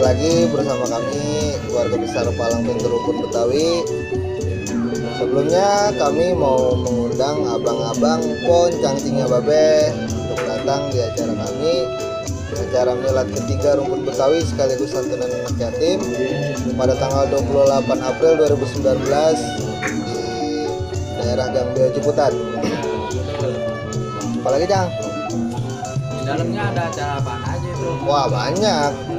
lagi bersama kami keluarga besar Palang Pintu Rumpun Betawi. Sebelumnya kami mau mengundang abang-abang pon cangcingnya babe untuk datang di acara kami, acara milad ketiga Rumpun Betawi sekaligus santunan anak yatim pada tanggal 28 April 2019 di daerah Gang Beo Ciputat. Apalagi Cang? Di dalamnya ada acara apa aja itu? Wah banyak.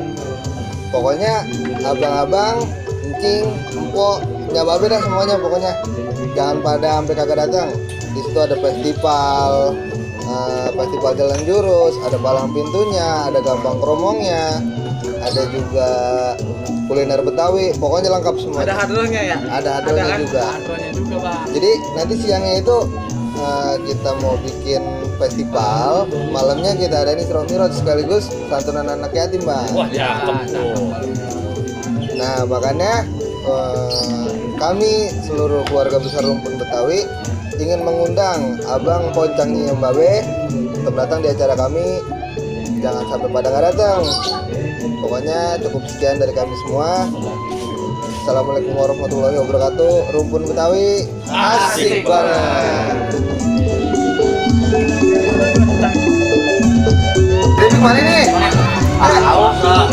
Pokoknya abang-abang, encing, empok, nyababe dah semuanya pokoknya. Jangan pada sampai kagak datang. Di situ ada festival, festival jalan jurus, ada palang pintunya, ada gampang kromongnya, ada juga kuliner Betawi. Pokoknya lengkap semua. Ada hadronya ya? Ada hadronya juga. Hadronya juga bang. Jadi nanti siangnya itu kita mau bikin festival, malamnya kita ada ini Mirot sekaligus santunan anak yatim, Bang. Wah, cakep tuh. Nah, makanya kami seluruh keluarga besar Rumpun Betawi ingin mengundang Abang Poncangnya Mbabe untuk datang di acara kami. Jangan sampai pada nggak datang. Pokoknya cukup sekian dari kami semua. Assalamualaikum warahmatullahi wabarakatuh. Rumpun Betawi asik banget. Jadi mana nih?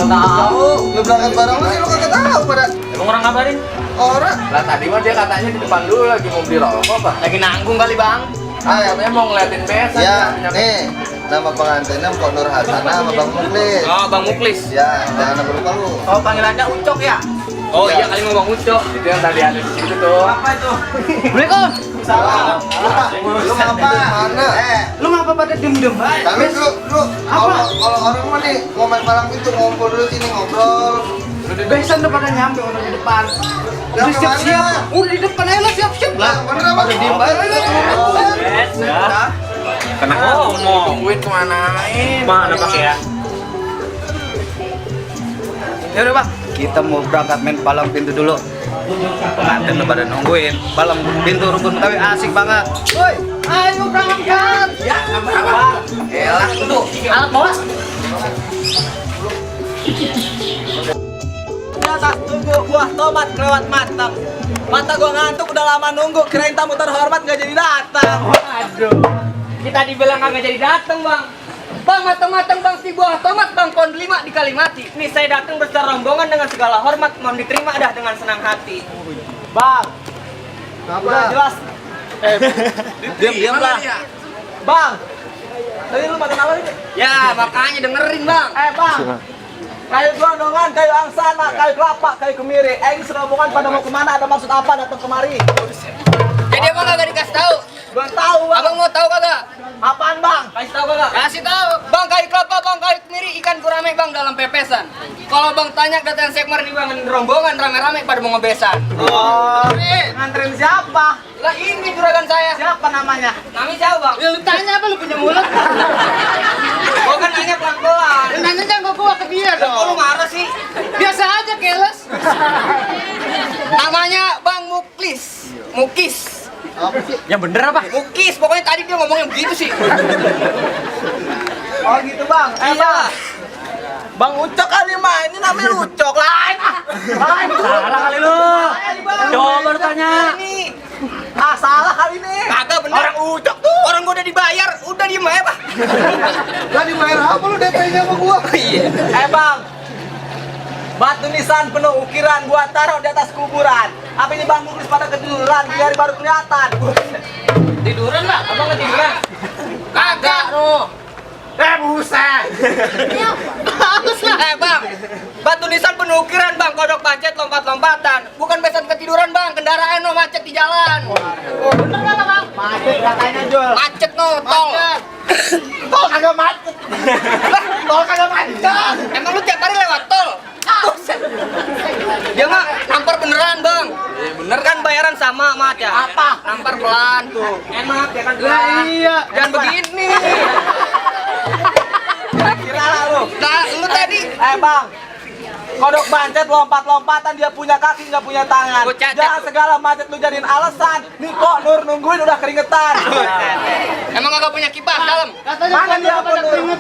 Tahu. Lu berangkat bareng lu sih lu kagak tahu pada. Emang orang ngabarin? Orang. Lah tadi mah dia katanya di depan dulu lagi mau beli rokok apa? Lagi nanggung kali bang. Katanya mau ngeliatin besan. Ya, nih nama pengantinnya Mpok Nur Hasanah sama Bang Muklis. Oh bang Muklis. Ya, jangan lupa lu. Oh panggilannya Ucok ya? Oh iya kali mau bang Ucok. Itu yang tadi ada di situ tuh. Apa itu? Assalamualaikum. Salam. Lu ngapa? Mana? Lu ngapa pada diem-diem? Tapi lu kalau orang mah nih mau main palang pintu ngumpul dulu sini ngobrol. Besan udah pada nyampe orang di depan. Udah Udah siap-siap. Udah di depan aja lah siap-siap lah. Bener apa? Diem aja. Kena ngomong. Tungguin kemanain? Mana pakai ya? Ya udah bang, kita mau berangkat main palang pintu dulu. Pengantin udah pada nungguin. Palang pintu Rumpun Betawi asik banget. Woi, ayo berangkat. Ya, apa? Elah tuh. Alat bawas. Biasa tunggu buah tomat kelewat matang. Mata gua ngantuk udah lama nunggu, kirain tamu terhormat nggak jadi datang. Aduh, kita dibilang kagak jadi dateng bang. Bang, matang-matang bang si buah tomat bang, pohon 5 di Kalimati. Nih saya datang bersama rombongan dengan segala hormat, mohon diterima dah dengan senang hati. Bang, udah jelas. Diam lah. Bang, tadi lu makan apa nih? Ya makanya dengerin bang. Bang, kayu gelondongan, kayu angsana, kayu kelapa, kayu kemiri. Ini serombongan pada mau kemana? Ada maksud apa datang kemari? Jadi emang kagak dikasih tahu. Belum tahu bang. Abang mau tahu kagak? Apaan bang? Kasih tahu kagak? Kasih tahu. Bang kayu kelapa, bang kayu kemiri, ikan gurame bang dalam pepesan. Kalau bang tanya datang sekmer nih bang, rombongan rame-rame pada mau ngebesan. Oh, nganterin siapa? Lah ini juragan saya. Siapa namanya? Namanya siapa bang? Ya, lu tanya apa lu punya mulut? Gua kan nanya pelan-pelan. Lu nanya jangan gua ke dia dong. Kok lu marah sih? Biasa aja keles. Namanya Bang Muklis. Mukis. Yang bener apa? Mukis, pokoknya tadi dia ngomongnya begitu sih. Oh gitu bang. Iya. Bang. Bang Ucok kali mah, ini namanya Ucok lain. Lain. Salah kali lu. Coba lu tanya. Ini. Salah kali ini. Kagak bener. Orang Ucok tuh. Orang gua udah dibayar, udah diem aja, Pak. Lah dibayar apa lu DP-nya sama gua? Iya. Bang, batu nisan penuh ukiran gua taruh di atas kuburan. Apa ini bang Muklis pada ketiduran? Biar baru kelihatan. Tiduran lah, abang ketiduran. Kagak, no. Buset. Bang, batu nisan penuh ukiran bang, kodok macet lompat-lompatan. Bukan besan ketiduran bang, kendaraan no macet di jalan. Oh bener kata bang? Macet katanya Jul. Macet no, tol. Tol kagak macet. Tol kagak macet. Emang lu tiap hari lewat tol? Buset. Dia mah nampar beneran bang. Bener kan bayaran sama mat ya? Apa? Nampar pelan tuh. Enak ya kan pelan. Iya. Jangan begini. Kira lah lu. Nah, lu tadi Bang, kodok macet lompat-lompatan, dia punya kaki nggak punya tangan. Gua cacat. Jangan segala macet lu jadiin alasan. Nih kok Nur nungguin udah keringetan. emang kagak punya kipas dalam? Mana dia pun Nur?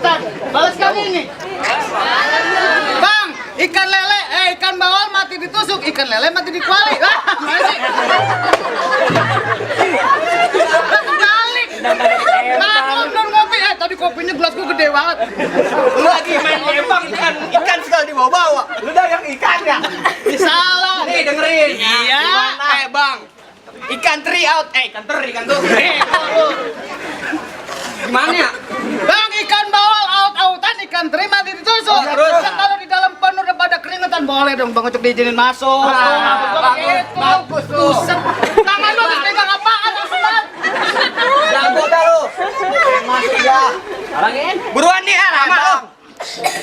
Balas kali ini. Bang, Ikan lele, ikan bawal mati ditusuk, ikan lele mati di kuali. Lah, gimana sih? Kebalik. Maklum non ngopi, tadi kopinya gelasku gede banget. Lu lagi main lempang ikan sekali dibawa-bawa. Lu dagang ikan ya? Salah. Nih dengerin. Iya. Bang. Ikan teri out. Ikan teri. Gimana ya? Bang, ikan bawal out-outan, ikan teri mati ditusuk. Terus? Ya, kalau di dalam pen udah pada keringetan boleh dong Bang Ucup diizinin masuk. Bagus tuh. Buset. Tangan lu habis pegang apaan, Ustaz? Jago dah lu. Masuk ya. Buruan nih, lama lo.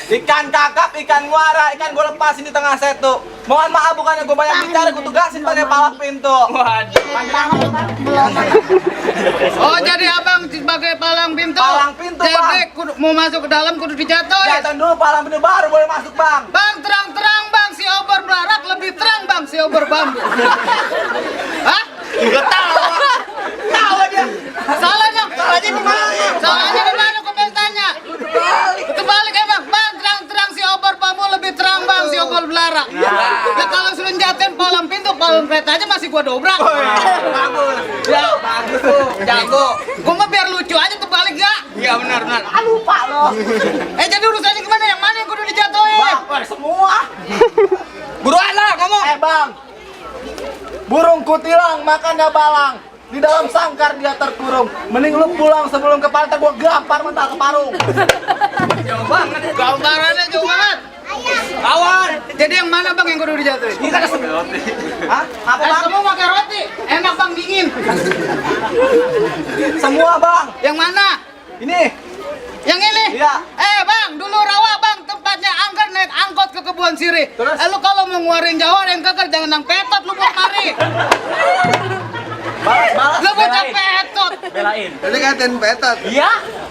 Ikan kakap, ikan muara, ikan gue lepasin di tengah set tuh. Mohon maaf bukannya gue banyak bicara, gue tugasin pakai palang pintu. Oh, jadi abang sebagai palang pintu. Palang pintu, Jadi Bang. kudu, mau masuk ke dalam kudu dijatuhin. Jatuh dulu palang pintu baru boleh masuk bang. Bang, terang-terang bang, si obor belarak lebih terang bang, si obor bambu. Hah? Gak tahu. Tahu dia. Salahnya. Salahnya di mana? Salahnya di mana? Kau pengen tanya. Kebalik emang. Bang, terang-terang si obor bambu lebih terang bang, si obor belarak. Ya kalau suruh jatuhin palang pintu, palang kereta aja masih gua dobrak. Bagus. Ya, bagus tuh. Jago. Gua mah biar lucu aja tuh balik gak? Iya benar. Lupa lo. Jadi urusannya gimana? Yang mana yang kudu dijatuhin? Bang, semua. Buruan lah ngomong. Bang. Burung kutilang makannya balang. Di dalam sangkar dia terkurung. Mending lu pulang sebelum ke pantai gua gampar mental ke parung. Jauh banget. Gambarannya jauh banget. Kawan. Jadi yang mana bang yang kudu dijatuhin? Ini kan roti. Hah? Apa bang? Kamu pakai roti, enak bang dingin. Semua bang. Yang mana? Ini. Yang ini? Iya. Bang, dulu rawa bang, tempatnya angker naik angkot ke Kebun Sirih. Terus? Lu kalau mau ngeluarin Jawa yang keker jangan nang petot lu buat mari. Balas. Lu bocah petot. Belain. Tadi katain petot. Iya.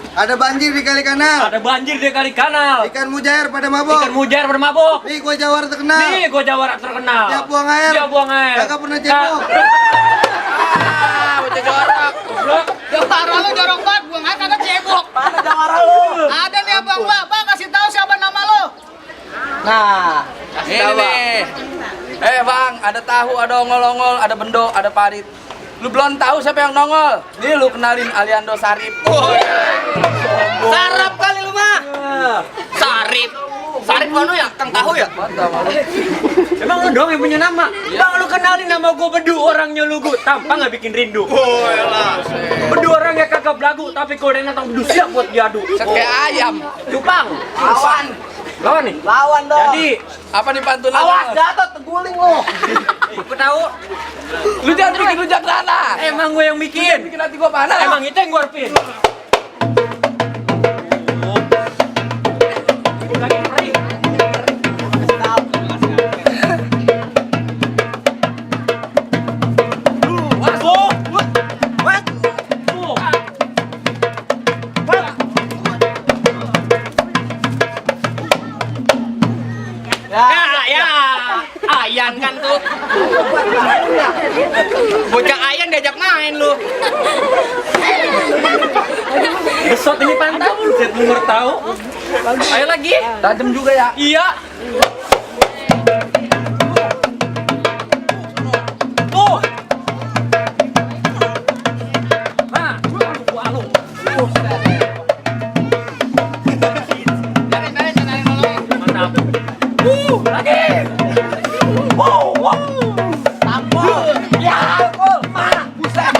Ada banjir di kali kanal. Ada banjir di kali kanal. Ikan mujair pada mabok. Ikan mujair bermabuk. Nih gua jawara terkenal. Nih, gua jawara terkenal. Dia buang air. Dia buang air. Kakak pernah cebok. Bocah jorok. Jawara lu jorok banget, buang air kagak cebok. Mana jawara lu? Ada nih abang gua, bang kasih tahu siapa nama lu. Nah. Ini nih. Bang, ada tahu, ada ongol-ongol, ada bendo, ada parit. Lu belum tahu siapa yang nongol? Nih lu kenalin Aliando Sarip. Sarap kali lu mah. Sarip. Sarip mana ya? Kang tahu ya? Emang lu dong yang punya nama? Bang, lu kenalin nama gua Bedu, orangnya lugu, tanpa nggak bikin rindu. Bedu orangnya kagak belagu, tapi kalau dia datang Bedu siap buat diadu. Kayak ayam. Cupang. Lawan. Lawan nih. Lawan dong. Jadi, Apa nih pantun awas jatuh terguling lu. aku tahu. Lu jangan bikin rujak sana. Emang gue yang bikin. Bikin hati gua panas. Emang itu yang gue harapin. Lagi kering. Masuk. Ya. Ayan kan tuh. Bocah ayan diajak main lu. Besot ini pantau lu. Saya belum tahu. Ayo lagi. Tajam juga ya. Iya. Oh. Nah, walu. Mantap. Lagi. Wow. Tampol. Ya, kul. Mana? Buset.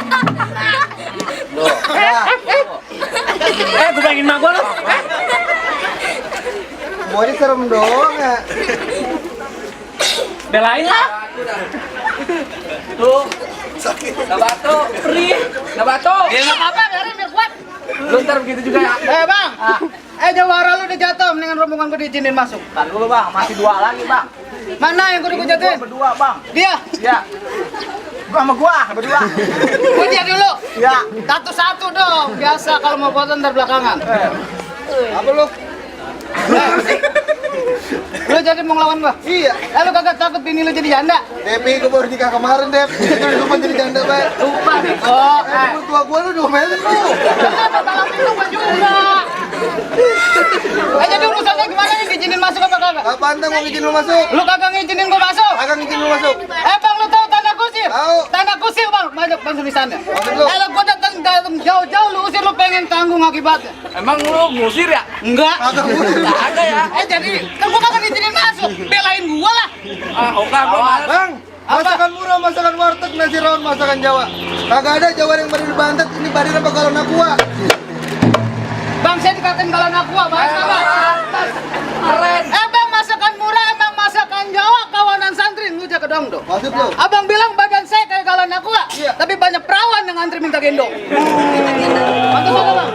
Gue bilangin mak gue lo. Semuanya serem doang ya. Belain lah. Tuh. Nabatu. Perih. Nabatu. Ya nggak apa-apa, biarin biar kuat. Lu ntar begitu juga ya. Bang, jawara lu udah jatuh, mendingan rombongan gua diizinin masuk. Ntar dulu bang, masih 2 lagi bang. Mana yang kudu gua Gua jatuhin? berdua bang. Dia. Ya. Gua sama gua berdua. Gua dia dulu. Ya. Satu-satu dong, biasa kalau mau foto ntar belakangan. Apa lu? Lu jadi mau ngelawan gua? Iya. Lu kagak takut bini lu jadi janda? Depi gua baru nikah kemarin, Dep. Terus lu jadi janda bae. Lupa deh. Oh, Mertua gua lu diomelin lu. kenapa malam itu gua juga? Jadi urusannya gimana nih? Izinin masuk apa kagak? Apaan tang mau izin lu masuk? Lu kagak ngizinin gua masuk? Kagak izin lu masuk. Bang, lu tahu tanda kusir? Tahu. Tanda kusir bang, banyak bang tulisannya. Maksud lu? Gua datang jauh-jauh lu usir, lu pengen tanggung akibatnya. Emang lu ngusir ya? Enggak. Nggak ada ya. Jadi kan gua kagak ngizinin masuk, belain gua lah. Ah, oke, gua males. Bang, masakan murah, masakan warteg, nasi rawon, masakan Jawa. Kagak ada Jawa yang baru dibantet, ini badan apa kalau nakua? Bang, saya dikatain kalau anak gua, bang. Keren. Bang, masakan murah emang masakan Jawa, kawanan santri ngujak ke dongdo. Maksud lu? Abang bilang badan saya kayak kalau anak gua, Iya. tapi banyak perawan yang antri minta gendong. Pantas apa bang?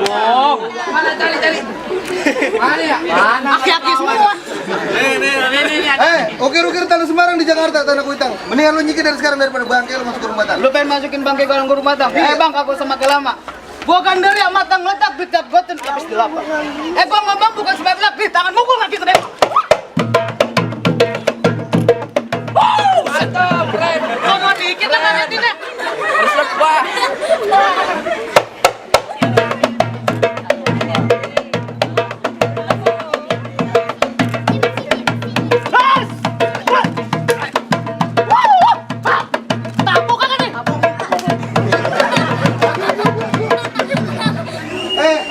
Mana cari? Mana ya? Mana? Aki-aki semua. Ukir-ukir tanah Semarang di Jakarta, tanah Kuitang. Mendingan lu nyikir dari sekarang daripada bangke lu masuk ke rumah tang. Lu pengen masukin bangke ke rumah tang? Bang, kagak sama kelama. Gua kan dari yang matang letak, bitap goten habis dilapar. Gua ngomong bukan sebelah, di tangan mukul lagi ke depan. Mantap, keren. Ngomong dikit lah ngagetinnya. Resep gua. Tampuk kan nih?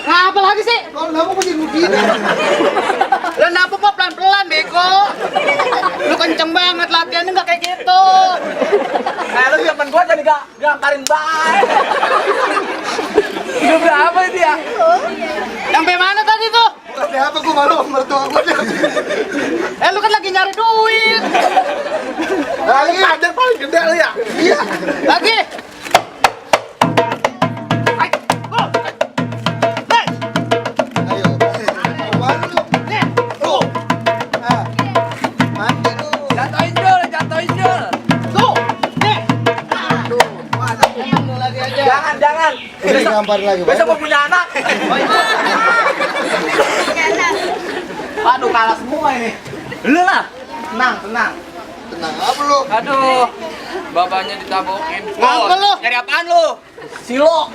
Apa lagi sih? Kalau nabok jadi begini. Lu nabuk mah pelan-pelan, bego. Lu kenceng banget latihannya nggak kayak gitu. Lu zaman gua jadi gak ngangkarin baik. Udah berapa itu ya? Sampai mana tadi tuh? Bukan apa gua malu sama mertua gua. Lu kan lagi nyari duit. Lagi ada paling gede lu ya. Iya. Lagi. Ayo. Apaan lu? Nih. Ah. Mati lu. Jatuhin Jul. Tuh. Nih. Emang lu lagi aja. Jangan. Udah ngamparin lagi, Bang. Besok gua punya anak. Aduh, kalah semua ini. Lu lah. Tenang. Tenang apa lu? Aduh. Bapaknya ditabokin. Ngapa lu? Dari apaan lu? Silo.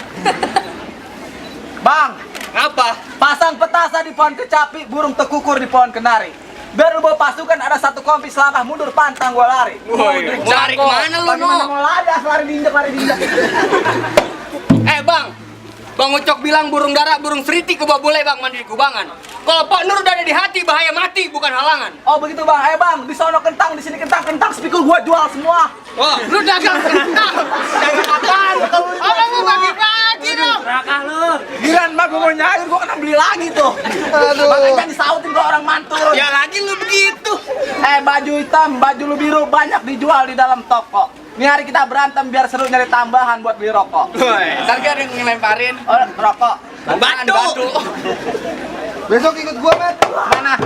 Bang, Ngapa? pasang petasan di pohon kecapi, burung tekukur di pohon kenari. Biar lu bawa pasukan ada satu kompis langkah mundur pantang gua lari. Cari kemana lu, Bagaimana No? mau lari? Lari diinjak. Bang. Bang Ucok bilang burung dara, burung seriti kebawa boleh bang mandi di kubangan. Kalau Pak Nur udah ada di hati, bahaya mati, bukan halangan. Oh begitu bang, bang, di sono kentang, di sini kentang, spikul gua jual semua. Wah, Lu dagang kentang. Dagang apaan? Apa lu bagi-bagi dong? Rakah lu. Giran mah gua mau nyair, gua kena beli lagi tuh. Aduh. Makanya disautin ke orang mantul. ya lagi lu begitu. Baju hitam, baju lu biru banyak dijual di dalam toko. Ini hari kita berantem biar seru nyari tambahan buat beli rokok. Ntar ada yang ngelemparin. Oh, rokok. Batu. Besok ikut gua, Mat. Mana?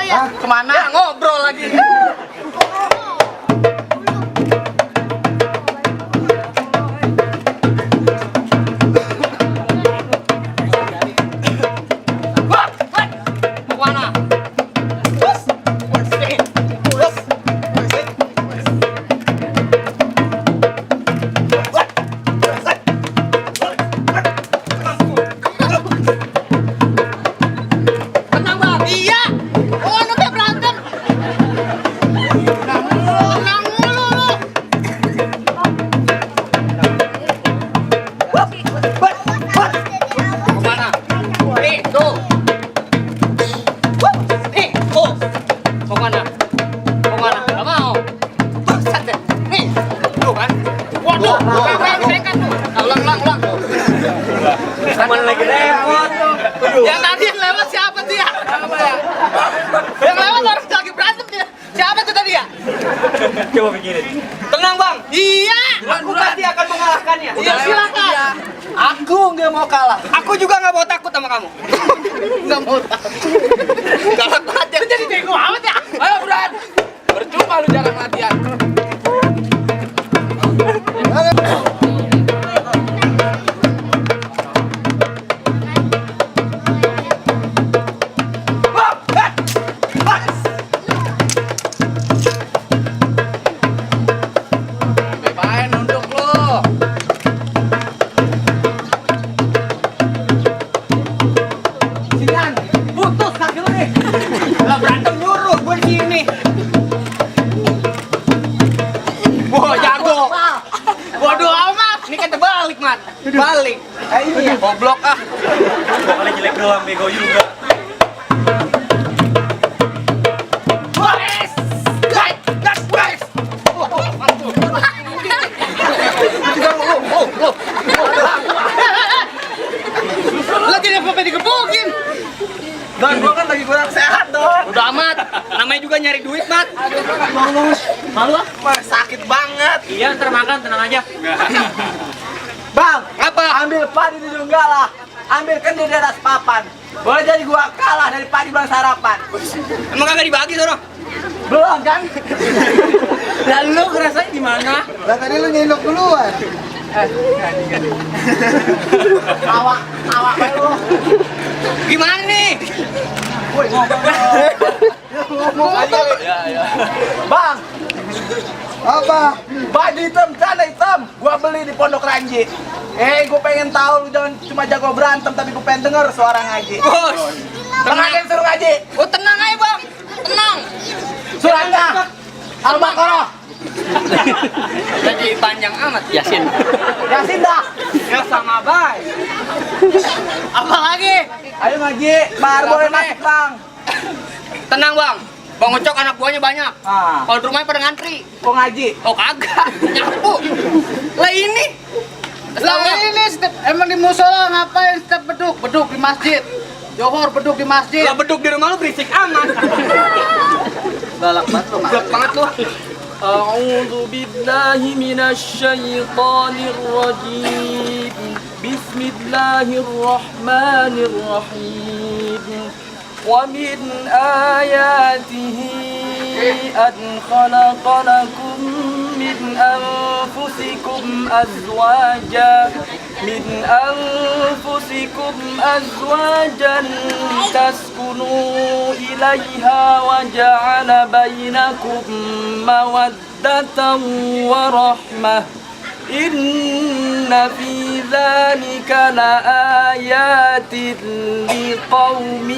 Hah? Kemana? Ya ngobrol lagi. Mau kemana? Tenang bang. Iya. Oh, nanti berantem. Tenang mulu lu. Kemana? Nih, tuh. Nih, tuh. Mau kemana? Mau kemana? Gak mau. Bangsat deh. Nih, tuh kan. Waduh, yang dekat tuh. Nah, ulang. Teman lagi repot. Yang tadi yang lewat siapa tuh ya? Apa ya? Yang lewat harus lagi berantem dia. Siapa tuh tadi ya? Coba pikirin. Tenang bang. Iya. Aku pasti akan mengalahkannya. Iya silakan. Aku nggak mau kalah. Aku juga nggak mau takut sama kamu. Nggak mau tahu. Galak banget ya. Jadi bego amat ya. Ayo, Bran. Percuma lu jarang latihan. Bebain nunduk lu. Sinian. Balik. Iya. Goblok ah. Dua kali jelek doang, bego juga. Lagi dia apa digebukin? Don, gua kan lagi kurang sehat, Don. Udah amat. Namanya juga nyari duit, Mat. Malu ah? Wah, sakit banget. Iya, ntar makan, tenang aja. Bang, apa? Ambil padi di Donggala. Ambil kendi di atas papan. Boleh jadi gua kalah dari padi bang sarapan. Emang kagak dibagi, Sono? Belum kan? Lalu ngerasain di mana? Lah tadi lu nyendok duluan. Awak lu. Gimana nih? Woi, ngomong aja. Bang, Apa? baju hitam, celana hitam. Gua beli di Pondok Ranji. Gua pengen tahu lu jangan cuma jago berantem, tapi gua pengen denger suara ngaji. Bos. Bang ada yang suruh ngaji. Oh, tenang aja, Bang. Tenang. Suratnya Al-Baqarah. Jadi panjang amat. Yasin. Yasin dah. Ya sama baik. Apa lagi? Ayo ngaji, baru boleh masuk bang. Tenang, Bang. Bang Ucok anak buahnya banyak. Ah, Kalau di rumahnya pada ngantri. kok ngaji? Oh, kagak. Nyapu. Lah ini. Lah ini emang di musola ngapain setiap beduk? Beduk di masjid. Johor beduk di masjid. Lah beduk di rumah lu berisik amat. Galak banget lu. Galak banget lu. أعوذ بالله من الشيطان الرجيم بسم الله الرحمن الرحيم ومن آياته أن خلق لكم من أنفسكم أزواجا تسكنوا إليها وجعل بينكم مودة ورحمة إن في ذلك لآيات لقوم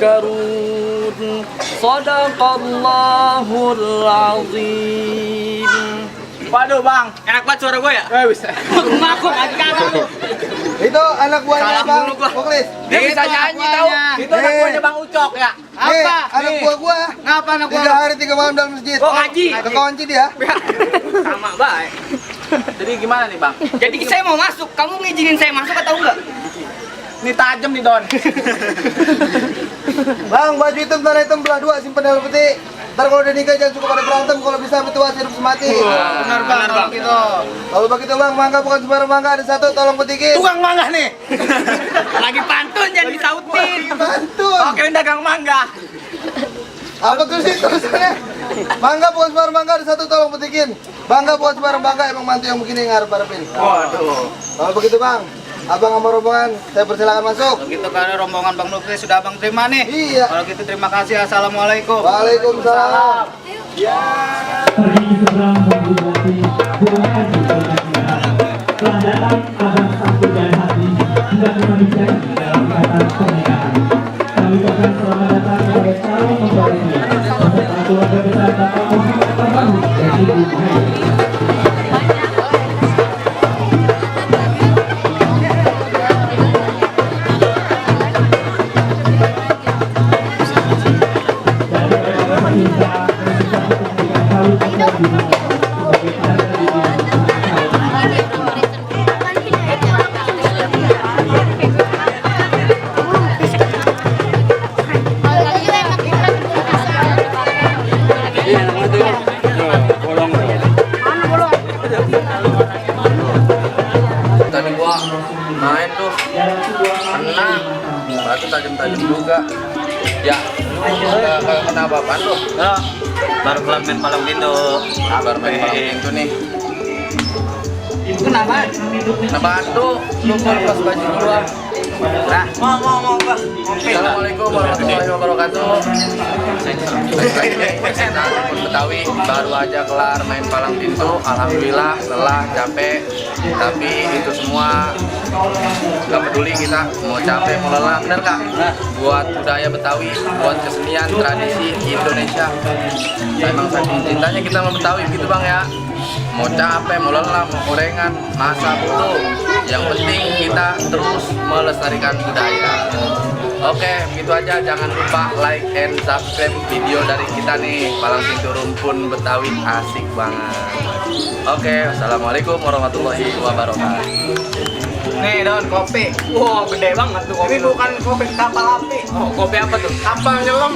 يتفكرون صدق الله العظيم. Waduh bang, Enak banget suara gue ya? bisa. Ngaku lagi kagak lu. Itu anak buahnya Salah Bang mulu gua. Muklis. Dia bisa nyanyi tahu. Itu anak buahnya bang Ucok ya. Nih, Apa? anak buah gua. Ngapa anak 3 gua? hari 3 malam dalam masjid. Oh, ngaji. Kekunci dia. Sama baik. Jadi gimana nih bang? Jadi saya mau masuk, kamu ngizinin saya masuk atau enggak? Ini tajam nih Don. Bang, baju hitam tanah hitam belah 2 simpen dalam peti. Ntar kalau udah nikah jangan suka pada berantem, kalau bisa sampai tua hidup semati. Benar bang, kalau gitu. Kalau begitu Bang, mangga bukan sembarang mangga, ada satu tolong petikin. Tukang mangga nih. Lagi pantun jadi disautin. Bantu. Oke, dagang mangga. Apa tuh sih tulisannya? Mangga bukan sembarang mangga, ada satu tolong petikin. Bangga bukan sembarang bangga, emang mantu yang begini yang harap-harapin. Waduh. Kalau begitu Bang, Abang sama rombongan, saya persilakan masuk. Begitu karena rombongan Bang Nukli sudah Abang terima nih. Iya. Kalau gitu terima kasih. Assalamualaikum. Waalaikumsalam. Pergi seberang membuati buahkan telah datang abang satu dan hati sudah kembalikan dalam ikatan pernikahan. Kami ucapkan selamat datang kepada calon mempelai beserta keluarga besar Bapak Muhammad Farbahu dan Ibu Muhammad. Tadi gua main tuh kena batu tajam-tajam juga. Ya, lu kena apa-apaan tuh? Baru kelar main malam gitu. Kabar main malam itu nih. Kenapa? Kena batu, lu lepas baju gua. Nah, Mau bang. Assalamualaikum warahmatullahi wabarakatuh. Kita Rumpun Betawi baru aja kelar main palang pintu. Alhamdulillah lelah, capek. Tapi itu semua nggak peduli kita mau capek mau lelah, bener kak? Buat budaya Betawi, buat kesenian tradisi Indonesia. Emang saking cintanya kita sama Betawi gitu bang ya. Mau capek, mau lelah, mau gorengan, masa bodoh. Yang penting kita terus melestarikan budaya. Oke, begitu aja. Jangan lupa like and subscribe video dari kita nih. Palang pintu rumpun Betawi asik banget. Oke, assalamualaikum warahmatullahi wabarakatuh. Nih daun kopi. Wow, gede banget tuh kopi. Ini bukan kopi kapal api. Oh, kopi apa tuh? Kapal nyelam.